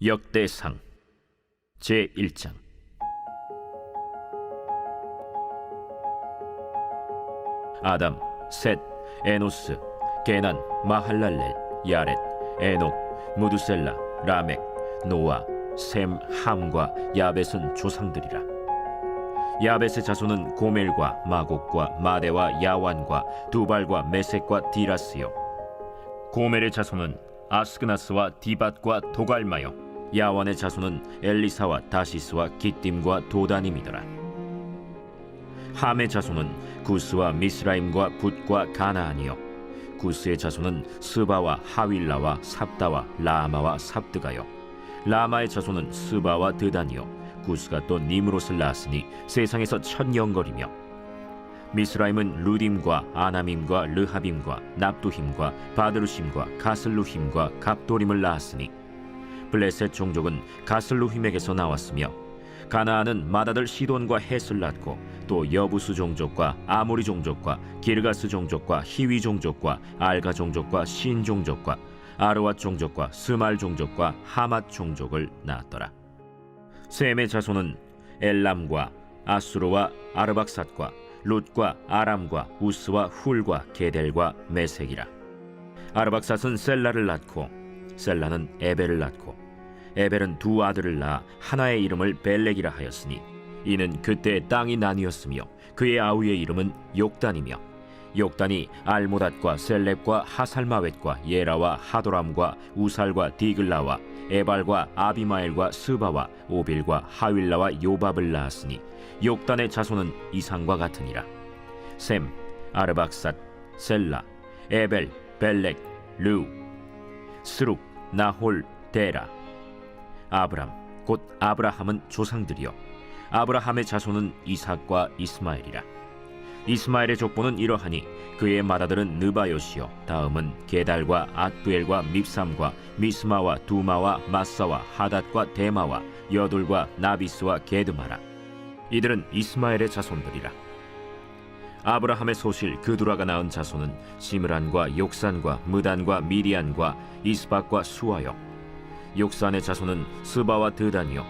역대상 제1장. 아담, 셋, 에노스, 게난, 마할랄렐, 야렛, 에녹, 무두셀라, 라멕, 노아, 셈, 함과 야벳은 조상들이라. 야벳의 자손은 고멜과 마곡과 마대와 야완과 두발과 메섹과 디라스요. 고멜의 자손은 아스그나스와 디밧과 도갈마요. 야완의 자손은 엘리사와 다시스와 기띔과 도다님이더라. 함의 자손은 구스와 미스라임과 붓과 가나안이요. 구스의 자손은 스바와 하윌라와 삽다와 라마와 삽드가요. 라마의 자손은 스바와 드단이요. 구스가 또 니므롯을 낳았으니 세상에서 천영거리며, 미스라임은 루딤과 아나밈과 르하빔과 납두힘과 바드루심과 가슬루힘과 갑도림을 낳았으니 블레셋 종족은 가슬루힘에게서 나왔으며, 가나안은 맏아들 시돈과 헷을 낳고 또 여부스 종족과 아모리 종족과 기르가스 종족과 히위 종족과 알가 종족과 신 종족과 아르왓 종족과 스말 종족과 하맛 종족을 낳았더라. 셈의 자손은 엘람과 아수르와 아르박삿과 룻과 아람과 우스와 훌과 게델과 메색이라. 아르박삿은 셀라를 낳고 셀라는 에벨을 낳고 에벨은 두 아들을 낳아 하나의 이름을 벨렉이라 하였으니 이는 그때 땅이 나뉘었으며 그의 아우의 이름은 욕단이며, 욕단이 알모닷과 셀렙과 하살마웻과 예라와 하도람과 우살과 디글라와 에발과 아비마엘과 스바와 오빌과 하윌라와 요밥을 낳았으니 욕단의 자손은 이상과 같으니라. 셈, 아르박삿, 셀라, 에벨, 벨렉, 르우, 스룩, 나홀, 데라. 아브람 곧 아브라함은 조상들이요. 아브라함의 자손은 이삭과 이스마엘이라. 이스마엘의 족보는 이러하니 그의 맏아들은 느바요시요, 다음은 게달과 앗부엘과 밉삼과 미스마와 두마와 마사와 하닷과 데마와 여둘과 나비스와 게드마라. 이들은 이스마엘의 자손들이라. 아브라함의 소실 그두라가 낳은 자손은 시므란과 욕산과 무단과 미디안과 이스박과 수아요. 욕산의 자손은 스바와 드단이요.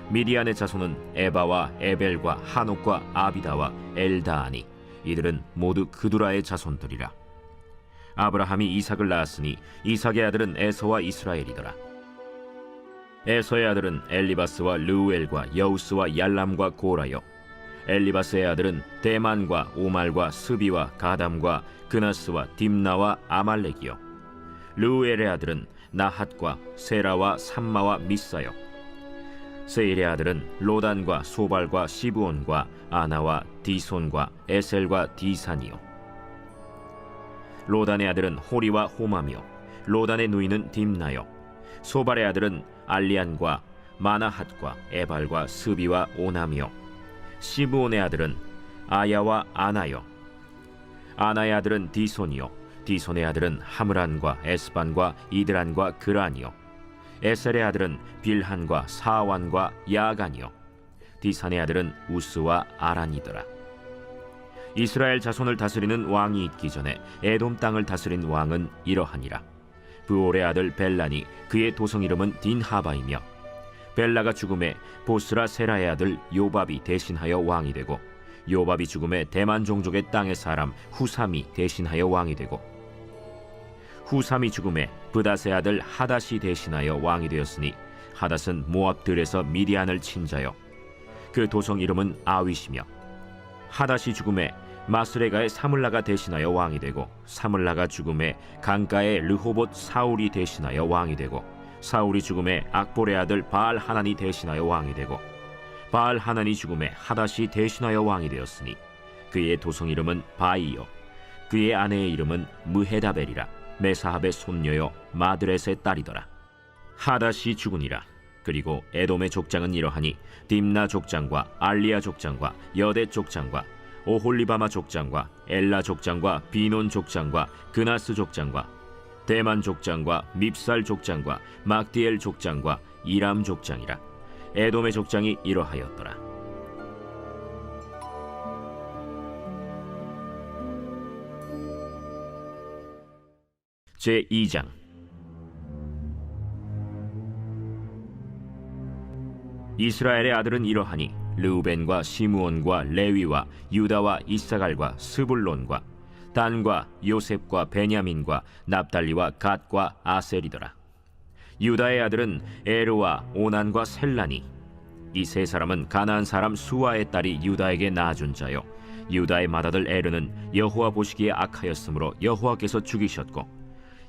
미디안의 자손은 에바와 에벨과 하녹과 아비다와 엘다아니. 이들은 모두 그두라의 자손들이라. 아브라함이 이삭을 낳았으니 이삭의 아들은 에서와 이스라엘이더라. 에서의 아들은 엘리바스와 르우엘과 여우스와 얄람과 고라요. 엘리바스의 아들은 대만과 오말과 스비와 가담과 그나스와 딥나와 아말렉이요. 르우엘의 아들은 나핫과 세라와 삼마와 미사요. 세일의 아들은 로단과 소발과 시브온과 아나와 디손과 에셀과 디산이요. 로단의 아들은 호리와 호마며 로단의 누이는 딥나요. 소발의 아들은 알리안과 마나핫과 에발과 스비와 오나미요. 시브온의 아들은 아야와 아나요. 아나의 아들은 디손이요. 디손의 아들은 하므란과 에스반과 이드란과 그란이요. 에셀의 아들은 빌한과 사완과 야간이요. 디산의 아들은 우스와 아란이더라. 이스라엘 자손을 다스리는 왕이 있기 전에 에돔 땅을 다스린 왕은 이러하니라. 브올의 아들 벨란이 그의 도성 이름은 딘하바이며, 벨라가 죽음에 보스라 세라의 아들 요밥이 대신하여 왕이 되고, 요밥이 죽음에 대만 종족의 땅의 사람 후삼이 대신하여 왕이 되고, 후삼이 죽음에 브닷의 아들 하닷이 대신하여 왕이 되었으니 하닷은 모압들에서 미디안을 친 자요. 그 도성 이름은 아윗이며, 하닷이 죽음에 마스레가의 사물라가 대신하여 왕이 되고, 사물라가 죽음에 강가의 르호봇 사울이 대신하여 왕이 되고, 사울이 죽음에 악볼의 아들 바알 하난이 대신하여 왕이 되고, 바알 하난이 죽음에 하닷이 대신하여 왕이 되었으니 그의 도성 이름은 바이요. 그의 아내의 이름은 무헤다벨이라. 메사합의 손녀요 마드렛의 딸이더라. 하닷이 죽으니라. 그리고 에돔의 족장은 이러하니 딥나 족장과 알리아 족장과 여대 족장과 오홀리바마 족장과 엘라 족장과 비논 족장과 그나스 족장과 대만 족장과 밉살 족장과 막디엘 족장과 이람 족장이라. 에돔의 족장이 이러하였더라. 제2장. 이스라엘의 아들은 이러하니 르우벤과 시므온과 레위와 유다와 이사갈과 스불론과 단과 요셉과 베냐민과 납달리와 갓과 아셀이더라. 유다의 아들은 에르와 오난과 셀라니. 이 세 사람은 가나안 사람 수아의 딸이 유다에게 낳아준 자요, 유다의 맏아들 에르는 여호와 보시기에 악하였으므로 여호와께서 죽이셨고,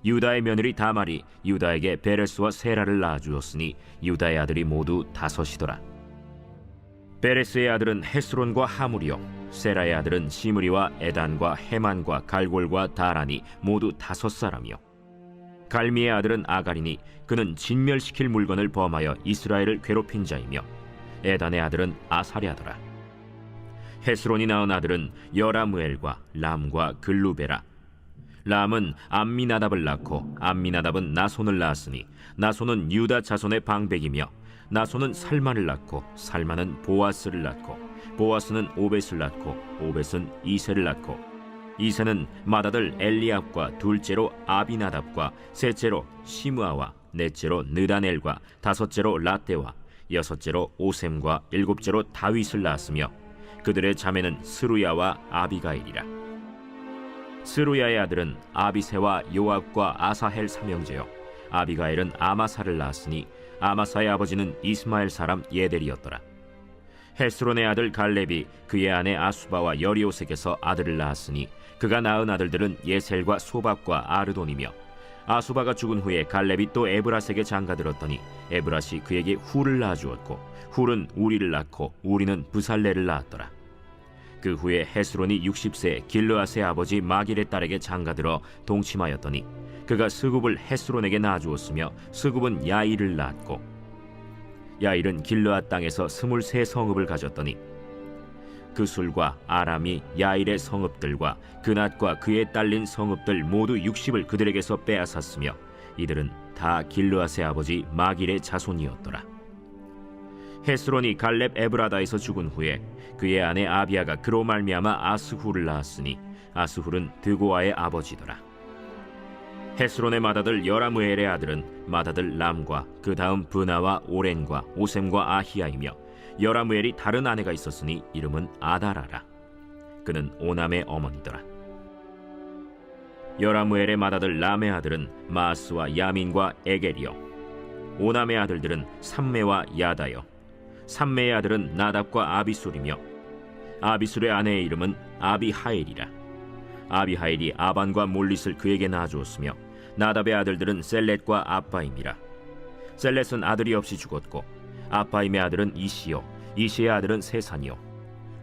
유다의 며느리 다말이 유다에게 베레스와 세라를 낳아주었으니 유다의 아들이 모두 5이더라. 베레스의 아들은 헤스론과 하물이요, 세라의 아들은 시므리와 에단과 헤만과 갈골과 다라니 모두 5사람이요. 갈미의 아들은 아가리니 그는 진멸시킬 물건을 범하여 이스라엘을 괴롭힌 자이며, 에단의 아들은 아사랴더라. 헤스론이 낳은 아들은 여라무엘과 람과 글루베라. 람은 암미나답을 낳고 암미나답은 나손을 낳았으니 나손은 유다 자손의 방백이며, 나손은 살만을 낳고 살만은 보아스를 낳고 보아스는 오벳을 낳고 오벳은 이세를 낳고, 이세는 맏아들 엘리압과 둘째로 아비나답과 셋째로 시므아와 넷째로 느다넬과 다섯째로 라떼와 여섯째로 오셈과 일곱째로 다윗을 낳았으며, 그들의 자매는 스루야와 아비가일이라. 스루야의 아들은 아비새와 요압과 아사헬 삼형제요, 아비가일은 아마사를 낳았으니 아마사의 아버지는 이스마엘 사람 예델이었더라. 헤스론의 아들 갈렙이 그의 아내 아수바와 여리오색에서 아들을 낳았으니 그가 낳은 아들들은 예셀과 소박과 아르돈이며, 아수바가 죽은 후에 갈렙이 또 에브라스에게 장가들었더니 에브라시 그에게 훌을 낳아주었고, 훌은 우리를 낳고 우리는 부살레를 낳았더라. 그 후에 헤스론이 60세 길르앗의 아버지 마길의 딸에게 장가들어 동침하였더니 그가 스굽을 헤스론에게 낳아주었으며, 스굽은 야일을 낳았고, 야일은 길르앗 땅에서 23성읍을 가졌더니 그술과 아람이 야일의 성읍들과 그낫과 그에 딸린 성읍들 모두 60을 그들에게서 빼앗았으며, 이들은 다 길르앗의 아버지 마길의 자손이었더라. 헤스론이 갈렙 에브라다에서 죽은 후에 그의 아내 아비아가 그로 말미암아 아스훌을 낳았으니 아스훌은 드고아의 아버지더라. 헤스론의 맏아들 여라무엘의 아들은 맏아들 람과 그 다음 브나와 오렌과 오셈과 아히야이며, 여라무엘이 다른 아내가 있었으니 이름은 아다라라. 그는 오남의 어머니더라. 여라무엘의 맏아들 람의 아들은 마스와 야민과 에겔이요, 오남의 아들들은 삼메와 야다요, 삼메의 아들은 나답과 아비술이며, 아비술의 아내의 이름은 아비하일이라. 아비하일이 아반과 몰릿을 그에게 낳아주었으며, 나답의 아들들은 셀렛과 아빠임이라. 셀렛은 아들이 없이 죽었고, 아빠임의 아들은 이시요, 이시의 아들은 세산이요,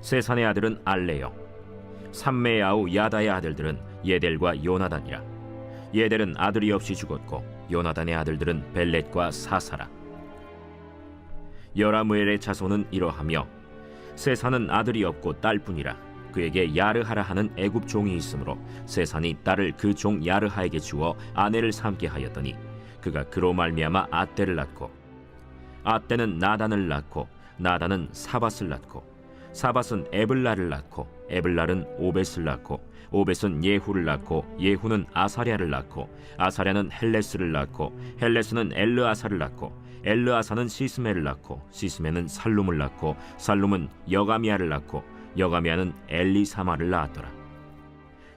세산의 아들은 알레요. 삼메의 아우 야다의 아들들은 예델과 요나단이라. 예델은 아들이 없이 죽었고, 요나단의 아들들은 벨렛과 사사라. 여라무엘의 자손은 이러하며, 세산은 아들이 없고 딸뿐이라. 그에게 야르하라 하는 애굽 종이 있으므로 세산이 딸을 그 종 야르하에게 주어 아내를 삼게 하였더니 그가 그로 말미암아 아떼를 낳고, 아떼는 나단을 낳고 나단은 사밧을 낳고, 사밧은 에블라를 낳고 에블랄은 오벳을 낳고, 오벳은 예후를 낳고 예후는 아사랴를 낳고, 아사랴는 헬레스를 낳고 헬레스는 엘르아사를 낳고, 엘르아사는 시스메를 낳고 시스메는 살룸을 낳고, 살룸은 여가미아를 낳고 여가미아는 엘리사마를 낳았더라.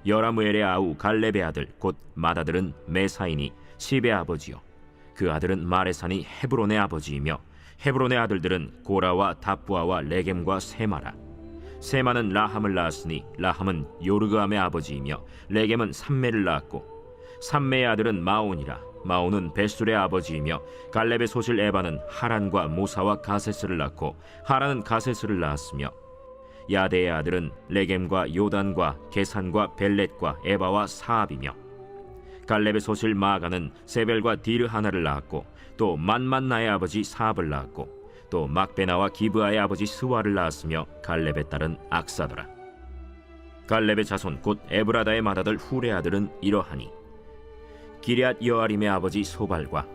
여라무엘의 아우 갈렙의 아들 곧 맏아들은 메사이니 시베의 아버지요, 그 아들은 마레산이 헤브론의 아버지이며, 헤브론의 아들들은 고라와 다부아와 레겜과 세마라. 세마는 라함을 낳았으니 라함은 요르그암의 아버지이며, 레겜은 삼메를 낳았고, 삼메의 아들은 마온이라. 마온은 베술의 아버지이며, 갈렙의 소실 에바는 하란과 모사와 가세스를 낳고 하란은 가세스를 낳았으며, 야데의 아들은 레겜과 요단과 게산과 벨렛과 에바와 사압이며, 갈렙의 소실 마아가는 세벨과 디르하나를 낳았고, 또 만만나의 아버지 사압을 낳았고, 또 막베나와 기브아의 아버지 스와를 낳았으며, 갈렙의 딸은 악사더라. 갈렙의 자손 곧 에브라다의 맏아들 훌의 아들은 이러하니, 기럇 여아림의 아버지 소발과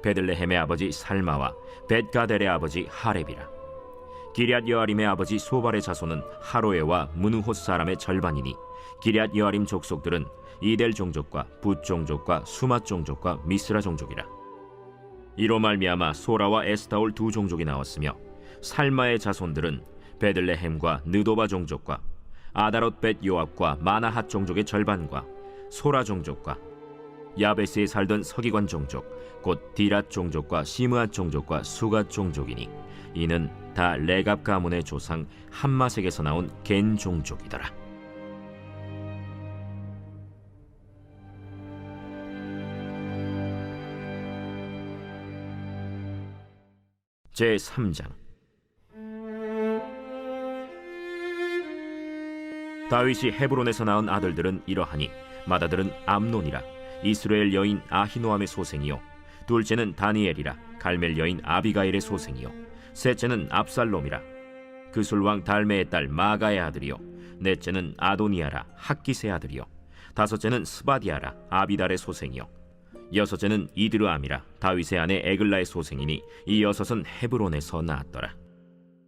베들레헴의 아버지 살마와 벳가델의 아버지 하렙이라. 기럇 여아림의 아버지 소발의 자손은 하로에와 무누톳 사람의 절반이니, 기럇 여아림 족속들은 이델 종족과 붓 종족과 수맛 종족과 미스라 종족이라. 이로 말미암아 소라와 에스타올 두 종족이 나왔으며, 살마의 자손들은 베들레헴과 느도바 종족과 아다롯벳 요압과 마나핫 종족의 절반과 소라 종족과 야베스에 살던 서기관 종족 곧 디랏 종족과 시므앗 종족과 수갓 종족이니 이는 다 레갑 가문의 조상 함마색에서 나온 겐 종족이더라. 제3장. 다윗이 헤브론에서 낳은 아들들은 이러하니 맏아들은 암논이라 이스라엘 여인 아히노암의 소생이요 둘째는 다니엘이라 갈멜 여인 아비가일의 소생이요 셋째는 압살롬이라 그술왕 달메의 딸 마가의 아들이요 넷째는 아도니아라 학깃의 아들이요 다섯째는 스바디아라 아비달의 소생이요 여섯째는 이드르암이라 다윗의 아내 에글라의 소생이니 이 여섯은 헤브론에서 낳았더라.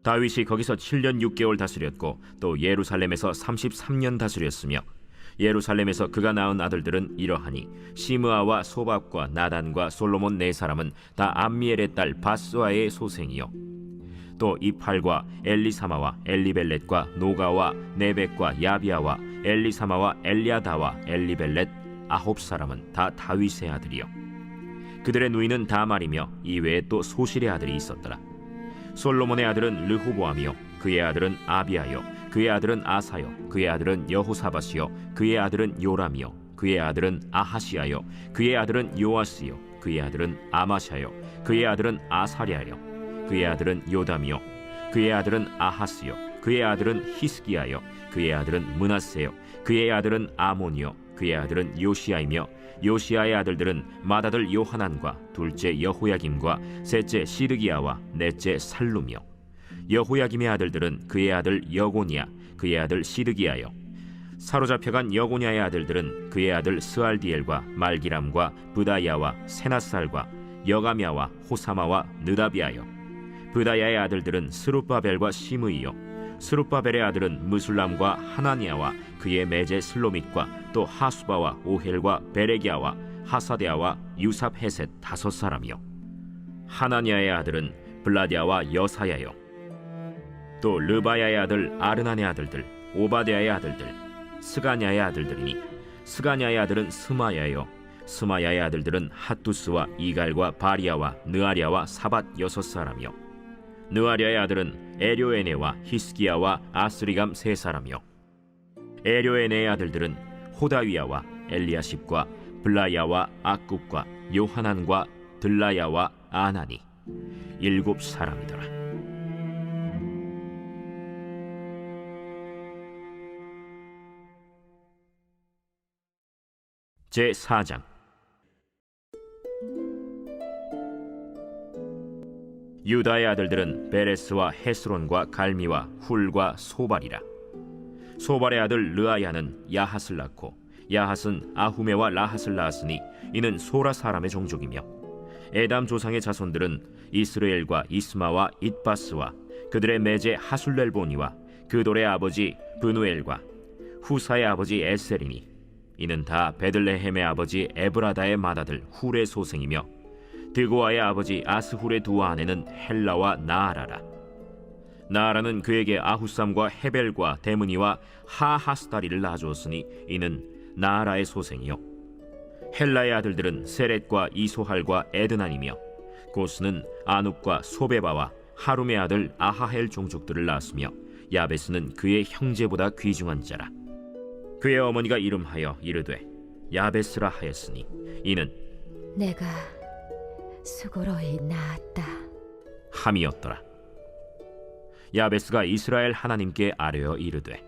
다윗이 거기서 7년 6개월 다스렸고 또 예루살렘에서 33년 다스렸으며 예루살렘에서 그가 낳은 아들들은 이러하니 시므아와 소밥과 나단과 솔로몬 네 사람은 다 암미엘의 딸 바스와의 소생이요 또 이팔과 엘리사마와 엘리벨렛과 노가와 네벡과 야비아와 엘리사마와 엘리아다와 엘리벨렛 9사람은 다 다윗의 아들이요 그들의 누이는 다말이며 이외에 또 소실의 아들이 있었더라. 솔로몬의 아들은 르호보암이요 그의 아들은 아비아요 그의 아들은 아사요 그의 아들은 여호사밧이요 그의 아들은 요람이요 그의 아들은 아하시아요 그의 아들은 요아스요 그의 아들은 아마샤요 그의 아들은 아사랴요 그의 아들은 요담이요 그의 아들은 아하스요 그의 아들은 히스기야요 그의 아들은 므낫세요 그의 아들은 아몬이요 그의 아들은 요시야이며 요시야의 아들들은 맏아들 요하난과 둘째 여호야김과 셋째 시드기야와 넷째 살룸이요 여호야김의 아들들은 그의 아들 여고니야 그의 아들 시드기야요 사로잡혀간 여고니야의 아들들은 그의 아들 스알디엘과 말기람과 브다야와 세나살과 여가미야와 호사마와 느다비아요 브다야의 아들들은 스룹바벨과 시므이요 스룹바벨의 아들은 무술람과 하나니아와 그의 매제 슬로밋과 또 하수바와 오헬과 베레기야와 하사데아와 유삽헤셋 5사람이요 하나니아의 아들은 블라디아와 여사야요 또 르바야의 아들 아르난의 아들들 오바데아의 아들들 스가냐의 아들들이니 스가냐의 아들은 스마야요 스마야의 아들들은 핫두스와 이갈과 바리아와 느아리아와 사밧 6사람이요 느아리아의 아들은 에료에네와 히스기야와 아스리감 3사람이요 에료에네의 아들들은 호다위야와 엘리야십과 블라야와 악굽과 요하난과 들라야와 아나니 7사람이더라. 제4장. 유다의 아들들은 베레스와 헤스론과 갈미와 훌과 소발이라. 소발의 아들 르아야는 야핫을 낳고 야핫은 아후메와 라핫을 낳았으니 이는 소라 사람의 종족이며 에담 조상의 자손들은 이스라엘과 이스마와 잇바스와 그들의 매제 하술렐보니와 그돌의 아버지 브누엘과 후사의 아버지 에셀이니 이는 다 베들레헴의 아버지 에브라다의 맏아들 훌의 소생이며 드고아의 아버지 아스훌의 두 아내는 헬라와 나아라라. 나아라는 그에게 아후삼과 헤벨과 데므니와 하하스다리를 낳아주었으니 이는 나아라의 소생이요 헬라의 아들들은 세렛과 이소할과 에드난이며 고스는 아눕과 소베바와 하룸의 아들 아하헬 종족들을 낳았으며 야베스는 그의 형제보다 귀중한 자라. 그의 어머니가 이름하여 이르되 야베스라 하였으니 이는 내가 수고로이 낳았다 함이었더라. 야베스가 이스라엘 하나님께 아뢰어 이르되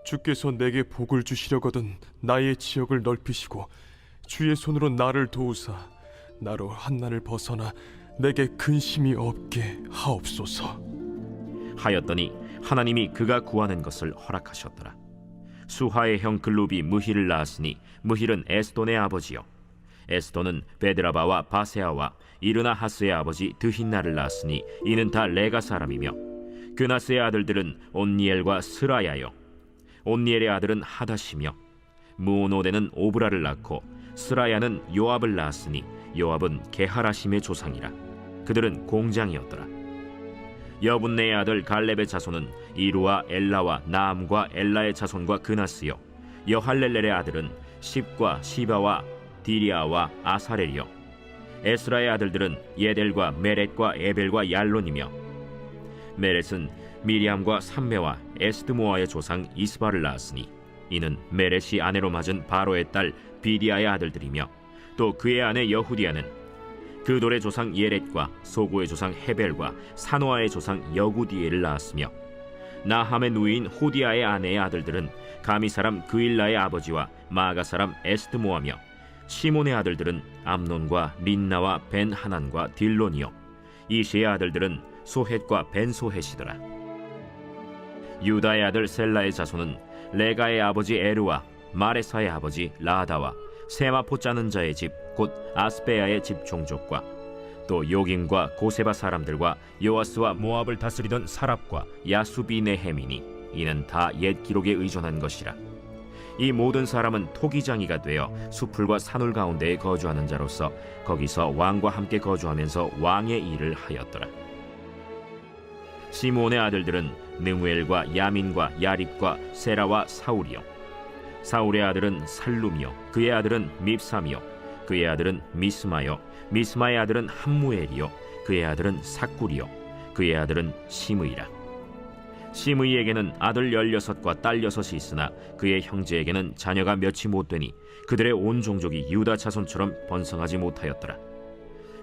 주께서 내게 복을 주시려거든 나의 지역을 넓히시고 주의 손으로 나를 도우사 나로 한난을 벗어나 내게 근심이 없게 하옵소서 하였더니 하나님이 그가 구하는 것을 허락하셨더라. 수하의 형 글룹이 무힐을 낳았으니 무힐은 에스돈의 아버지요 에스돈은 베드라바와 바세아와 이르나하스의 아버지 드힌나를 낳았으니 이는 다 레가 사람이며 그나스의 아들들은 온니엘과 스라야요 온니엘의 아들은 하다시며 무오노데는 오브라를 낳고 스라야는 요압을 낳았으니 요압은 게하라심의 조상이라. 그들은 공장이었더라. 여분네의 아들 갈렙의 자손은 이루와 엘라와 나암과 엘라의 자손과 그나스요. 여할렐렐의 아들은 십과 시바와 디리아와 아사렐이요. 에스라의 아들들은 예델과 메렛과 에벨과 얄론이며, 메렛은 미리암과 삼메와 에스드모아의 조상 이스바를 낳았으니 이는 메렛이 아내로 맞은 바로의 딸 비디아의 아들들이며, 또 그의 아내 여후디아는 그돌의 조상 예렛과 소고의 조상 헤벨과 사노아의 조상 여구디엘을 낳았으며, 나함의 누이인 호디아의 아내의 아들들은 가미 사람 그일라의 아버지와 마가 사람 에스드모아며, 시몬의 아들들은 암논과 린나와 벤 하난과 딜론이요. 이시의 아들들은 소헷과 벤 소헷이더라. 유다의 아들 셀라의 자손은 레가의 아버지 에르와 마레사의 아버지 라다와 세마포 짜는 자의 집 곧 아스베야의 집 종족과 또 요김과 고세바 사람들과 요아스와 모압을 다스리던 사랍과 야수비네헤미니 이는 다 옛 기록에 의존한 것이라. 이 모든 사람은 토기장이가 되어 수풀과 산울 가운데에 거주하는 자로서 거기서 왕과 함께 거주하면서 왕의 일을 하였더라. 시므온의 아들들은 느무엘과 야민과 야립과 세라와 사울이요. 사울의 아들은 살룸이요. 그의 아들은 밉삼이요. 그의 아들은 미스마요. 미스마의 아들은 함무엘이요. 그의 아들은 삭굴이요. 그의 아들은 시므이라. 시므이에게는 아들 16과 딸 6이 있으나 그의 형제에게는 자녀가 몇이 못되니 그들의 온 종족이 유다 자손처럼 번성하지 못하였더라.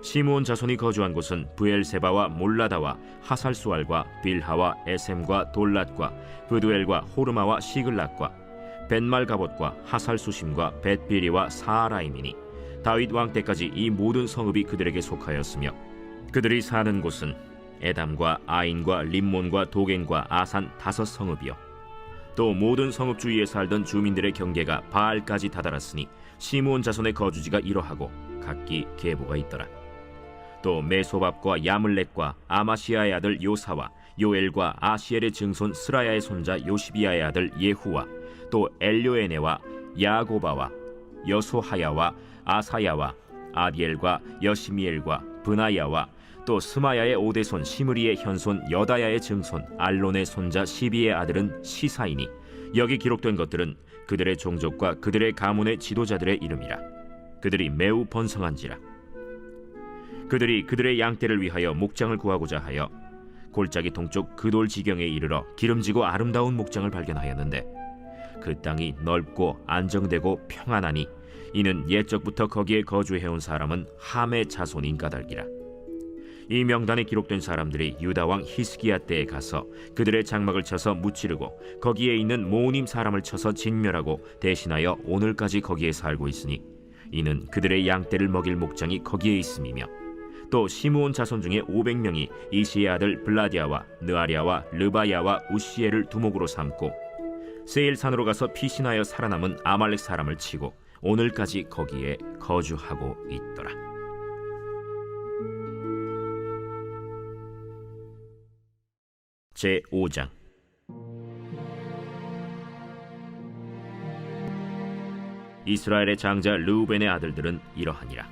시므온 자손이 거주한 곳은 브엘세바와 몰라다와 하살수알과 빌하와 에셈과 돌랏과 브두엘과 호르마와 시글락과 벤말가봇과 하살수심과 벳비리와 사하라임이니 다윗 왕 때까지 이 모든 성읍이 그들에게 속하였으며, 그들이 사는 곳은 에담과 아인과 림몬과 도겐과 아산 5 성읍이요. 또 모든 성읍 주위에 살던 주민들의 경계가 바알까지 다다랐으니 시므온 자손의 거주지가 이러하고 각기 계보가 있더라. 또 메소밥과 야물렉과 아마시아의 아들 요사와 요엘과 아시엘의 증손 스라야의 손자 요시비아의 아들 예후와 또 엘료에네와 야고바와 여소하야와 아사야와 아디엘과 여시미엘과 브나야와 또 스마야의 오대손 시므리의 현손 여다야의 증손 알론의 손자 시비의 아들은 시사이니 여기 기록된 것들은 그들의 종족과 그들의 가문의 지도자들의 이름이라. 그들이 매우 번성한지라. 그들이 그들의 양떼를 위하여 목장을 구하고자 하여 골짜기 동쪽 그돌 지경에 이르러 기름지고 아름다운 목장을 발견하였는데 그 땅이 넓고 안정되고 평안하니 이는 옛적부터 거기에 거주해온 사람은 함의 자손인 까닭이라. 이 명단에 기록된 사람들이 유다 왕 히스기야 때에 가서 그들의 장막을 쳐서 무찌르고 거기에 있는 모님 사람을 쳐서 진멸하고 대신하여 오늘까지 거기에 살고 있으니 이는 그들의 양떼를 먹일 목장이 거기에 있음이며, 또 시므온 자손 중에 500명이 이시의 아들 블라디아와 느아리아와 르바야와 우시엘을 두목으로 삼고 세일산으로 가서 피신하여 살아남은 아말렉 사람을 치고 오늘까지 거기에 거주하고 있더라. 제5장. 이스라엘의 장자 르우벤의 아들들은 이러하니라.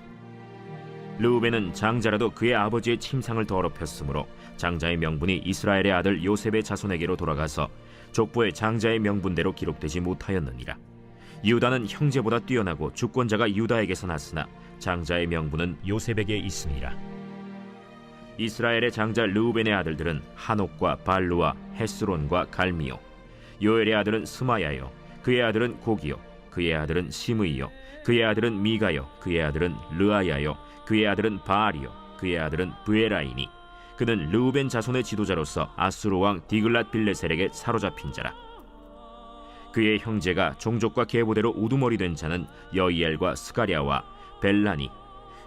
르우벤은 장자라도 그의 아버지의 침상을 더럽혔으므로 장자의 명분이 이스라엘의 아들 요셉의 자손에게로 돌아가서 족보의 장자의 명분대로 기록되지 못하였느니라. 유다는 형제보다 뛰어나고 주권자가 유다에게서 났으나 장자의 명분은 요셉에게 있으니라. 이스라엘의 장자 르우벤의 아들들은 한옥과 발루와 헤스론과 갈미요. 요엘의 아들은 스마야요. 그의 아들은 고기요. 그의 아들은 시므이요. 그의 아들은 미가요. 그의 아들은 르아야요. 그의 아들은 바알이요. 그의 아들은 브에라이니 그는 르우벤 자손의 지도자로서 아수르 왕 디글랏 빌레셀에게 사로잡힌 자라. 그의 형제가 종족과 계보대로 우두머리 된 자는 여이엘과 스가랴와 벨라니.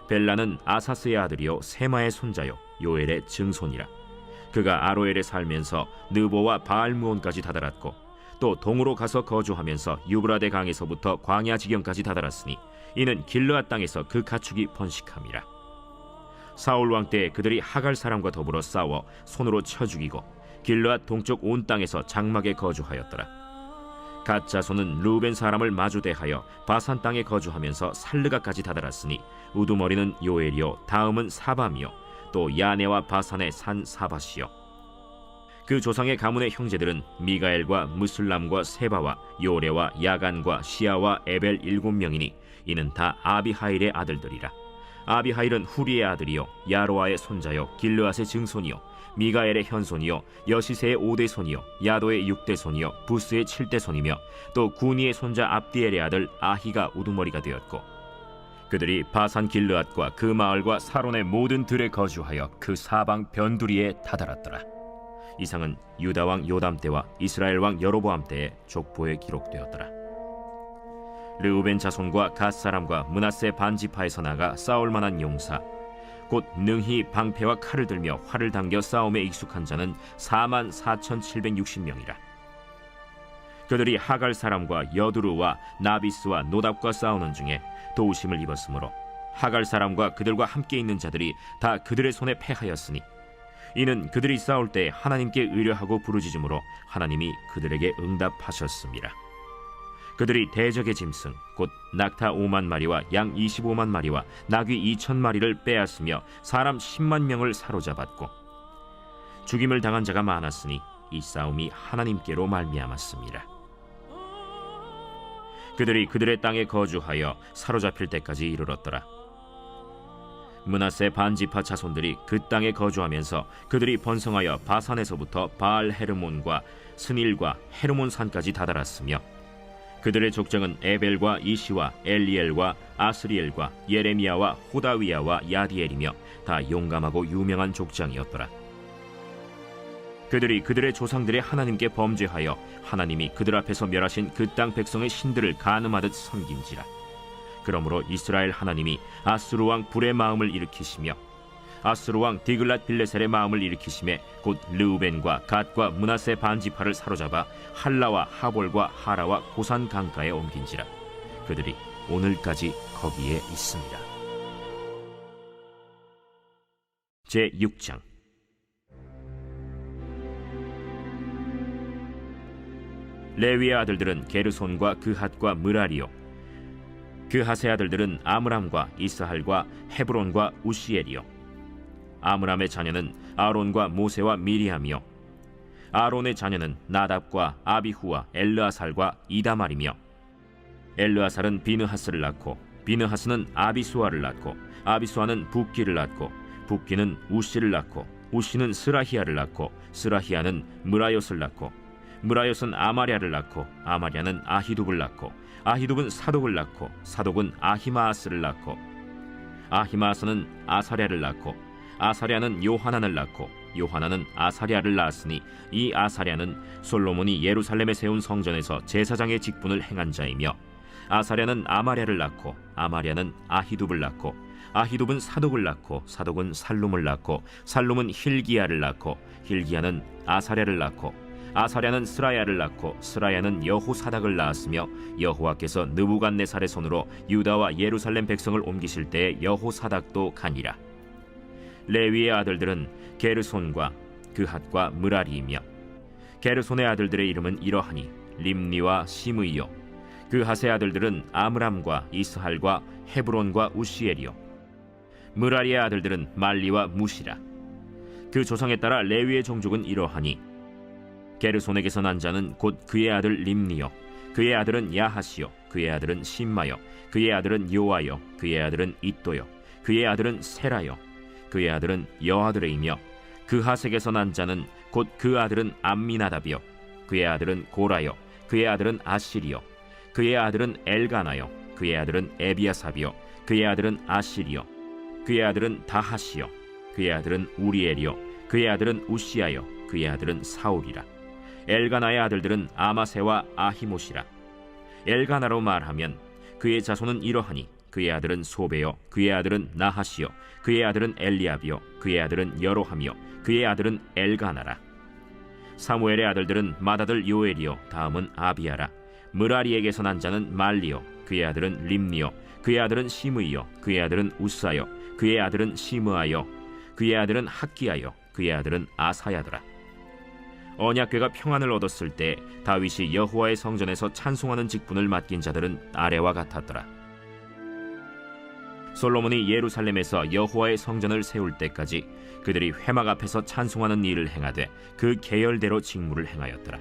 벨라는 아사스의 아들이요 세마의 손자요 요엘의 증손이라. 그가 아로엘에 살면서 느보와 바알무온까지 다다랐고 또 동으로 가서 거주하면서 유브라데 강에서부터 광야 지경까지 다다랐으니 이는 길르앗 땅에서 그 가축이 번식함이라. 사울 왕 때 그들이 하갈 사람과 더불어 싸워 손으로 쳐 죽이고 길르앗 동쪽 온 땅에서 장막에 거주하였더라. 갓 자손은 르우벤 사람을 마주대하여 바산 땅에 거주하면서 살르가까지 다다랐으니 우두머리는 요엘이요 다음은 사밤이요 또 야네와 바산의 산 사바시요 그 조상의 가문의 형제들은 미가엘과 무술람과 세바와 요레와 야간과 시아와 에벨 7명이니 이는 다 아비하일의 아들들이라. 아비하일은 후리의 아들이요 야로아의 손자요 길르앗의 증손이요 미가엘의 현손이요 여시세의 5대 손이요 야도의 6대 손이요 부스의 7대 손이며 또 구니의 손자 압디엘의 아들 아히가 우두머리가 되었고, 그들이 바산 길르앗과 그 마을과 사론의 모든 들에 거주하여 그 사방 변두리에 다다랐더라. 이상은 유다 왕 요담 때와 이스라엘 왕 여로보암 때의 족보에 기록되었더라. 르우벤 자손과 갓 사람과 므낫세 반지파에서 나가 싸울 만한 용사, 곧 능히 방패와 칼을 들며 활을 당겨 싸움에 익숙한 자는 44,760명이라. 그들이 하갈 사람과 여두루와 나비스와 노답과 싸우는 중에 도우심을 입었으므로 하갈 사람과 그들과 함께 있는 자들이 다 그들의 손에 패하였으니, 이는 그들이 싸울 때 하나님께 의뢰하고 부르짖음으로 하나님이 그들에게 응답하셨습니다. 그들이 대적의 짐승 곧 낙타 5만 마리와 양 25만 마리와 나귀 2천 마리를 빼앗으며 사람 10만 명을 사로잡았고, 죽임을 당한 자가 많았으니 이 싸움이 하나님께로 말미암았습니다. 그들이 그들의 땅에 거주하여 사로잡힐 때까지 이르렀더라. 므낫세 반지파 자손들이 그 땅에 거주하면서 그들이 번성하여 바산에서부터 바알 헤르몬과 스닐과 헤르몬 산까지 다다랐으며, 그들의 족장은 에벨과 이시와 엘리엘과 아스리엘과 예레미야와 호다위야와 야디엘이며 다 용감하고 유명한 족장이었더라. 그들이 그들의 조상들의 하나님께 범죄하여 하나님이 그들 앞에서 멸하신 그 땅 백성의 신들을 간음하듯 섬긴지라. 그러므로 이스라엘 하나님이 아스루 왕 불의 마음을 일으키시며 아스루 왕 디글랏 빌레셀의 마음을 일으키심에 곧 르우벤과 갓과 므낫세 반지파를 사로잡아 할라와 하볼과 하라와 고산 강가에 옮긴지라. 그들이 오늘까지 거기에 있습니다. 제6장. 레위의 아들들은 게르손과 그핫과 므라리요, 그핫의 아들들은 아므람과 이스할과 헤브론과 우시엘이요. 아므람의 자녀는 아론과 모세와 미리암이요, 아론의 자녀는 나답과 아비후와 엘르아살과 이다말이며, 엘르아살은 비느하스를 낳고 비느하스는 아비수아를 낳고 아비수아는 붓기를 낳고 붓기는 우시를 낳고 우시는 스라히야를 낳고 스라히야는 므라요스를 낳고 므라요스는 아마랴를 낳고 아마랴는 아히둡을 낳고 아히둡은 사독을 낳고 사독은 아히마아스를 낳고 아히마아스는 아사랴를 낳고 아사랴는 요하난을 낳고 요하난은 아사랴를 낳았으니 이 아사랴는 솔로몬이 예루살렘에 세운 성전에서 제사장의 직분을 행한 자이며, 아사랴는 아마랴를 낳고 아마랴는 아히둡을 낳고 아히둡은 사독을 낳고 사독은 살룸을 낳고 살룸은 힐기야를 낳고 힐기야는 아사랴를 낳고 아사랴는 스라야를 낳고 스라야는 여호사닥을 낳았으며, 여호와께서 느부갓네살의 손으로 유다와 예루살렘 백성을 옮기실 때에 여호사닥도 가니라. 레위의 아들들은 게르손과 그핫과 므라리이며, 게르손의 아들들의 이름은 이러하니 림니와 시므이요, 그핫의 아들들은 아므람과 이스할과 헤브론과 우시엘이요, 므라리의 아들들은 말리와 무시라. 그 조상에 따라 레위의 종족은 이러하니, 게르손에게서 난 자는 곧 그의 아들 림니요, 그의 아들은 야하시요, 그의 아들은 심마요, 그의 아들은 요아요, 그의 아들은 이또요, 그의 아들은 세라요, 그의 아들은 여아드레이며, 그핫에게서 난 자는 곧 그 아들은 암미나답이요, 그의 아들은 고라요, 그의 아들은 아시리요, 그의 아들은 엘가나요, 그의 아들은 에비아삽이요, 그의 아들은 아시리요, 그의 아들은 다하시요, 그의 아들은 우리엘이요, 그의 아들은 우시아요, 그의 아들은 사울이라. 엘가나의 아들들은 아마세와 아히못이라. 엘가나로 말하면 그의 자손은 이러하니, 그의 아들은 소베요, 그의 아들은 나하시요, 그의 아들은 엘리압이요, 그의 아들은 여로함이요, 그의 아들은 엘가나라. 사무엘의 아들들은 맏아들 요엘이요, 다음은 아비야라. 므라리에게서 난 자는 말리요, 그의 아들은 림니요, 그의 아들은 시므이요, 그의 아들은 우사요, 그의 아들은 시므아요, 그의 아들은 학기야요, 그의 아들은 아사야더라. 언약궤가 평안을 얻었을 때 다윗이 여호와의 성전에서 찬송하는 직분을 맡긴 자들은 아래와 같았더라. 솔로몬이 예루살렘에서 여호와의 성전을 세울 때까지 그들이 회막 앞에서 찬송하는 일을 행하되 그 계열대로 직무를 행하였더라.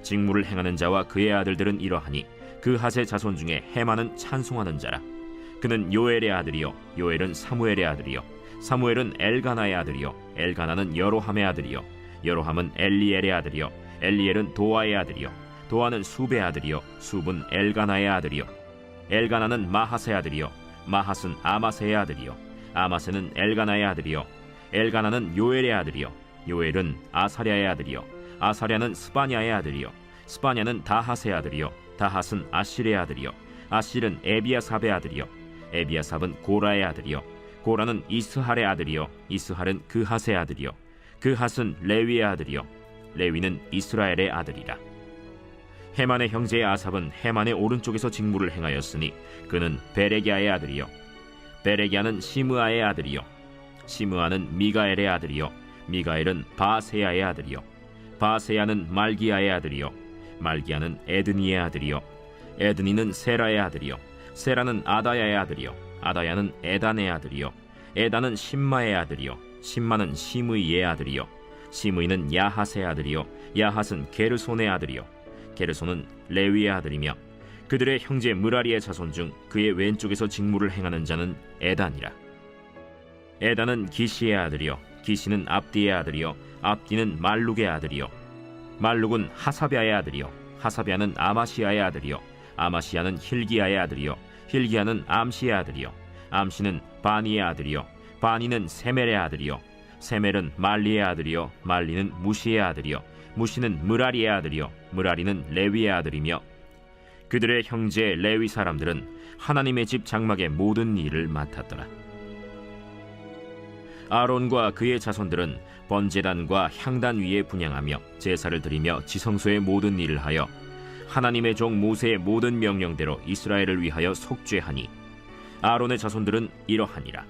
직무를 행하는 자와 그의 아들들은 이러하니 그 핫의 자손 중에 헤만은 찬송하는 자라. 그는 요엘의 아들이요 요엘은 사무엘의 아들이요 사무엘은 엘가나의 아들이요 엘가나는 여로함의 아들이요 여로함은 엘리엘의 아들이요 엘리엘은 도아의 아들이요 도아는 숲의 아들이요 숲은 엘가나의 아들이요 엘가나는 마핫의 아들이요 마핫은 아마세의 아들이요 아마세는 엘가나의 아들이요 엘가나는 요엘의 아들이요 요엘은 아사랴의 아들이요 아사랴는 스바냐의 아들이요 스바냐는 다핫의 아들이요 다핫은 아실의 아들이요 아실은 에비아삽의 아들이요 에비아삽은 고라의 아들이요 고라는 이스할의 아들이요 이스할은 그핫의 아들이요 그핫은 레위의 아들이요 레위는 이스라엘의 아들이라. 헤만의 형제의 아삽은 헤만의 오른쪽에서 직무를 행하였으니 그는 베레기야의 아들이요 베레기야는 시므아의 아들이요 시므아는 미가엘의 아들이요 미가엘은 바세야의 아들이요 바세야는 말기야의 아들이요 말기야는 에드니의 아들이요 에드니는 세라의 아들이요 세라는 아다야의 아들이요 아다야는 에단의 아들이요 에단은 심마의 아들이요 심마는 시므이의 아들이요 시므이는 야핫의 아들이요 야핫은 게르손의 아들이요 게르손은 레위의 아들이며 그들의 형제 무라리의 자손 중 그의 왼쪽에서 직무를 행하는 자는 에단이라. 에단은 기시의 아들이요 기시는 압디의 아들이요 압디는 말룩의 아들이요 말룩은 하사비아의 아들이요 하사비아는 아마시아의 아들이요 아마시아는 힐기야의 아들이요 힐기야는 암시의 아들이요 암시는 바니의 아들이요 바니는 세멜의 아들이요 세멜은 말리의 아들이요 말리는 무시의 아들이요 무시는 무라리의 아들이요 무라리는 레위의 아들이며 그들의 형제 레위 사람들은 하나님의 집 장막의 모든 일을 맡았더라. 아론과 그의 자손들은 번제단과 향단 위에 분향하며 제사를 드리며 지성소의 모든 일을 하여 하나님의 종 모세의 모든 명령대로 이스라엘을 위하여 속죄하니 아론의 자손들은 이러하니라.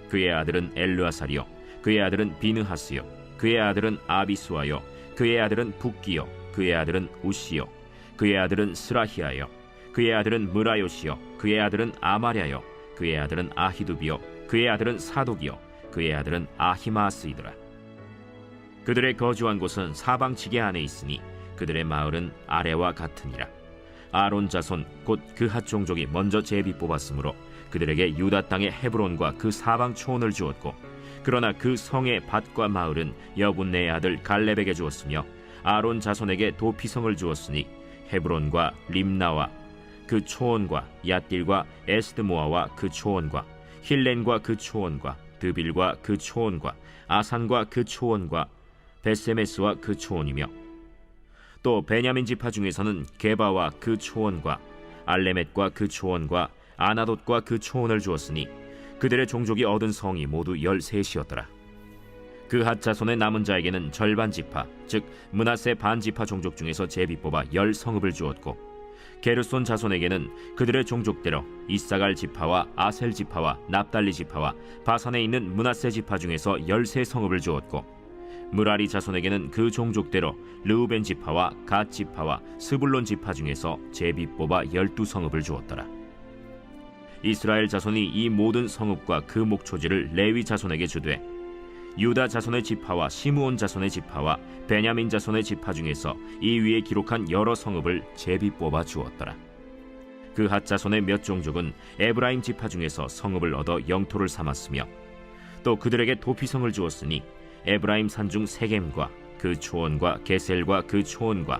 그의 아들은 엘르아살이요 그의 아들은 비느하스요 그의 아들은 아비수아요 그의 아들은 붓기요 그의 아들은 우시요 그의 아들은 스라히아요 그의 아들은 무라요시요 그의 아들은 아마랴요 그의 아들은 아히두비요 그의 아들은 사독이요 그의 아들은 아히마스이더라. 그들의 거주한 곳은 사방 지게 안에 있으니 그들의 마을은 아래와 같으니라. 아론 자손 곧 그핫 종족이 먼저 제비 뽑았으므로 그들에게 유다 땅의 헤브론과 그 사방 초원을 주었고 그러나 그 성의 밭과 마을은 여분네의 아들 갈렙에게 주었으며 아론 자손에게 도피성을 주었으니 헤브론과 림나와 그 초원과 얏딜과 에스드모아와 그 초원과 힐렌과 그 초원과 드빌과 그 초원과 아산과 그 초원과 베세메스와 그 초원이며 또 베냐민 지파 중에서는 게바와 그 초원과 알레멧과 그 초원과 아나돗과 그 초원을 주었으니 그들의 종족이 얻은 성이 모두 13이었더라. 그핫 자손의 남은 자에게는 절반 지파 즉 므낫세 반 지파 종족 중에서 제비 뽑아 10성읍을 주었고 게르손 자손에게는 그들의 종족대로 이사갈 지파와 아셀 지파와 납달리 지파와 바산에 있는 므낫세 지파 중에서 13성읍을 주었고 무라리 자손에게는 그 종족대로 르우벤 지파와 갓 지파와 스불론 지파 중에서 제비 뽑아 12성읍을 주었더라. 이스라엘 자손이 이 모든 성읍과 그 목초지를 레위 자손에게 주되 유다 자손의 지파와 시므온 자손의 지파와 베냐민 자손의 지파 중에서 이 위에 기록한 여러 성읍을 제비 뽑아 주었더라. 그핫 자손의 몇 종족은 에브라임 지파 중에서 성읍을 얻어 영토를 삼았으며 또 그들에게 도피성을 주었으니 에브라임 산중 세겜과 그 초원과 게셀과 그 초원과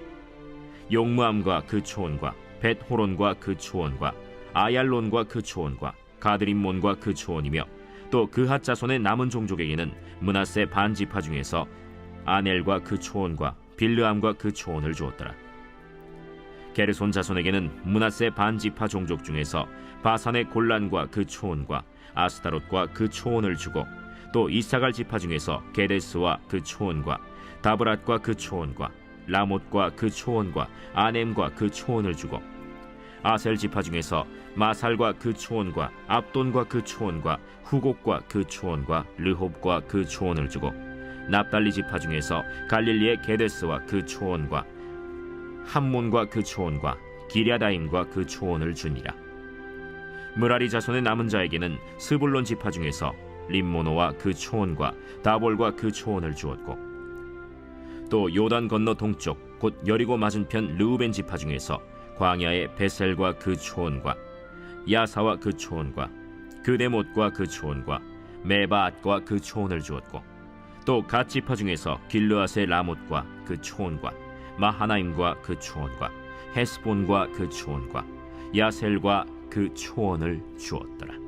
용무암과 그 초원과 벳호론과 그 초원과 아얄론과 그 초원과 가드림몬과 그 초원이며 또 그핫 자손의 남은 종족에게는 므낫세 반 지파 중에서 아넬과 그 초원과 빌르암과 그 초원을 주었더라. 게르손 자손에게는 므낫세 반 지파 종족 중에서 바산의 골란과 그 초원과 아스타롯과 그 초원을 주고 또 이사갈 지파 중에서 게데스와 그 초원과 다브랏과 그 초원과 라못과 그 초원과 아넴과 그 초원을 주고 아셀 지파 중에서 마살과 그 초원과 압돈과 그 초원과 후곡과 그 초원과 르홉과 그 초원을 주고 납달리 지파 중에서 갈릴리의 게데스와 그 초원과 함몬과 그 초원과 기랴다임과 그 초원을 주니라. 므라리 자손의 남은 자에게는 스불론 지파 중에서 림모노와 그 초원과 다볼과 그 초원을 주었고, 또 요단 건너 동쪽 곧 여리고 맞은편 르우벤 지파 중에서 광야의 베셀과 그 초원과 야사와 그 초원과 그데못과 그 초원과 메바앗과 그 초원을 주었고, 또 갓 지파 중에서 길르앗의 라못과 그 초원과 마하나임과 그 초원과 헤스본과 그 초원과 야셀과 그 초원을 주었더라.